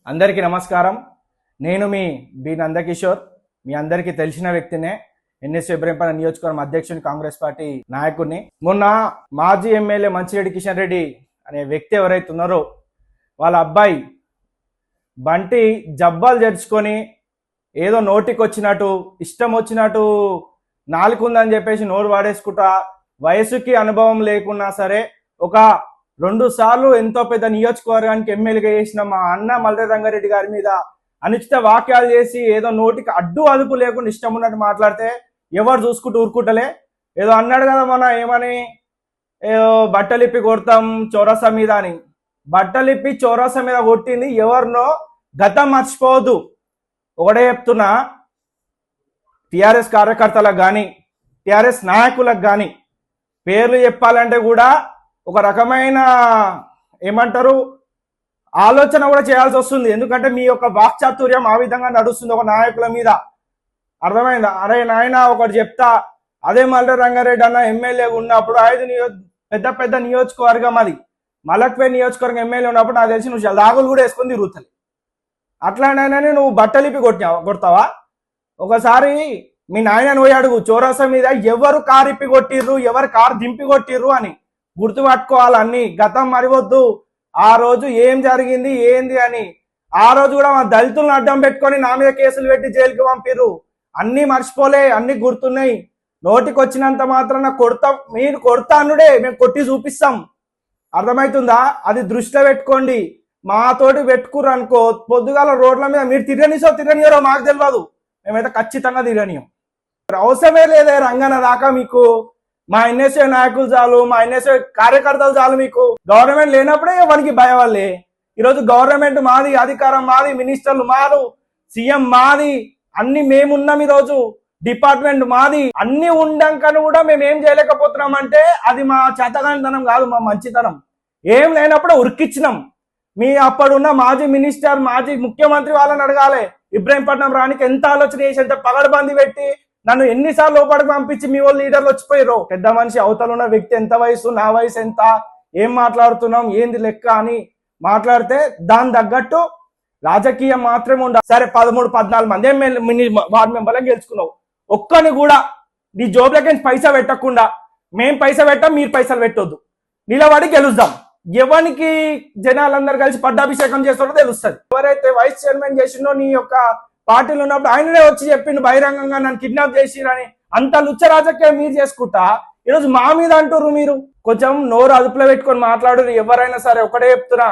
అందరికీ నమస్కారం. నేను మీ బి నందకిషోర్. మీ అందరికీ తెలిసిన వ్యక్తినే. ఎన్ఎస్ ఇబ్రహీంపట్నం నియోజకవర్గం అధ్యక్షుని, కాంగ్రెస్ పార్టీ నాయకుడిని. మొన్న మాజీ ఎమ్మెల్యే మంచిరెడ్డి కిషన్ రెడ్డి అనే వ్యక్తి ఎవరైతే ఉన్నారో వాళ్ళ అబ్బాయి బంటి జబ్బాలు జరుచుకొని ఏదో నోటికి వచ్చినట్టు ఇష్టం వచ్చినట్టు నాలుగుందని చెప్పేసి నోరు వాడేసుకుంటా, వయసుకి అనుభవం లేకున్నా సరే ఒక 2 సార్లు ఎంతో పెద్ద నియోజకవర్గానికి ఎమ్మెల్యేగా చేసిన మా అన్న మల్రెడ్డి రంగారెడ్డి గారి మీద అనుచిత వాక్యాలు చేసి ఏదో నోటికి అడ్డు అదుపు లేకుండా ఇష్టం ఉన్నట్టు మాట్లాడితే ఎవరు చూసుకుంటూ ఊరుకుంటలే. ఏదో అన్నాడు కదా మన ఏమని, ఏదో బట్టలిప్పి కొడతాం చౌరసా మీద అని. బట్టలిప్పి చౌరసా మీద కొట్టింది ఎవరినో గతం మర్చిపోవద్దు. ఒకటే చెప్తున్నా, టిఆర్ఎస్ కార్యకర్తలకు కానీ టిఆర్ఎస్ నాయకులకు కానీ పేర్లు చెప్పాలంటే కూడా ఒక రకమైన ఏమంటారు ఆలోచన కూడా చేయాల్సి వస్తుంది. ఎందుకంటే మీ యొక్క వాక్చాతుర్యం ఆ విధంగా నడుస్తుంది ఒక నాయకుల మీద. అర్థమైందా? అరే నాయన ఒకటి చెప్తా, అదే మల్రెడ్డి రంగారెడ్డి అన్న ఎమ్మెల్యే ఉన్నప్పుడు 5 పెద్ద పెద్ద నియోజకవర్గం, అది మలక్పేట్ నియోజకవర్గం ఎమ్మెల్యే ఉన్నప్పుడు నాకు తెలిసి నువ్వు దాగులు కూడా వేసుకొని తిరుగుతుంది. అట్లాంటి నువ్వు బట్టలిపి కొడతావా? ఒకసారి మీ నాయన పోయి అడుగు, చౌరసా మీద ఎవరు కారు ఇప్పి కొట్టిర్రు, ఎవరు కారు దింపి కొట్టిర్రు అని గుర్తుపట్టుకోవాలన్నీ. గతం మరివద్దు. ఆ రోజు ఏం జరిగింది ఏంది అని. ఆ రోజు కూడా మా దళితులను అడ్డం పెట్టుకొని నా మీద కేసులు పెట్టి జైలుకి పంపిర్రు. అన్నీ మర్చిపోలే, అన్ని గుర్తున్నాయి. నోటికి వచ్చినంత మాత్రాన కొడతాం, మీరు కొడతానుడే మేము కొట్టి చూపిస్తాం. అర్థమవుతుందా? అది దృష్టిలో పెట్టుకోండి. మాతోటి పెట్టుకుర్రు అనుకో, పొద్దుగాల రోడ్ల మీద మీరు తిరగనియరో మాకు తెలియదు, మేమైతే ఖచ్చితంగా తిరగనియం. అవసరమే లేదే రంగన దాకా మీకు. మా ఎన్ఎస్ఏ నాయకులు చాలు, మా ఎన్ఎస్ఏ కార్యకర్తలు చాలు మీకు. గవర్నమెంట్ లేనప్పుడే వానికి భయం వల్లే. ఈరోజు గవర్నమెంట్ మాది, అధికారం మాది, మినిస్టర్లు మారు, సీఎం మాది, అన్ని మేమున్నాం. ఈరోజు డిపార్ట్మెంట్ మాది. అన్ని ఉండంకను కూడా మేము ఏం చేయలేకపోతున్నాం అంటే అది మా చేతగానితనం కాదు, మా మంచితనం. ఏం లేనప్పుడు ఉరికిచ్చినాం. మీ అప్పుడున్న మాజీ మినిస్టర్, మాజీ ముఖ్యమంత్రి వాళ్ళని అడగాలి. ఇబ్రహీంపట్నం రానికి ఎంత ఆలోచన చేసి, ఎంత పగడబంది పెట్టి నన్ను ఎన్నిసార్లు లోపలికి పంపించి మీ వాళ్ళు లీడర్లు వచ్చిపోయారు. పెద్ద మనిషి అవతల ఉన్న వ్యక్తి ఎంత వయసు, నా వయసు ఎంత, ఏం మాట్లాడుతున్నాం, ఏంది లెక్క అని మాట్లాడితే దాని తగ్గట్టు రాజకీయం మాత్రమే ఉండాలి. సరే 13-14 మంది వార్డు మెంబర్లను గెలుచుకున్నావు. ఒక్కని కూడా నీ జోబులకి పైసా పెట్టకుండా, మేం పైసా పెట్టాం మీరు పైసలు పెట్టొద్దు, నిలబడి గెలుద్దాం. ఎవరికి జనాలందరూ కలిసి పట్టాభిషేకం చేస్తారో తెలుస్తుంది. ఎవరైతే వైస్ చైర్మన్ చేసిండో నీ యొక్క పార్టీలు ఉన్నప్పుడు ఆయననే వచ్చి చెప్పిండు బహిరంగంగా నన్ను కిడ్నాప్ చేసిరని. అంత లుచ్చ రాజకీయం మీరు చేసుకుంటా ఈరోజు మా మీద అంటుర్రు. మీరు కొంచెం నోరు అదుపులో పెట్టుకొని మాట్లాడు. ఎవరైనా సరే ఒకటే చెప్తున్నా,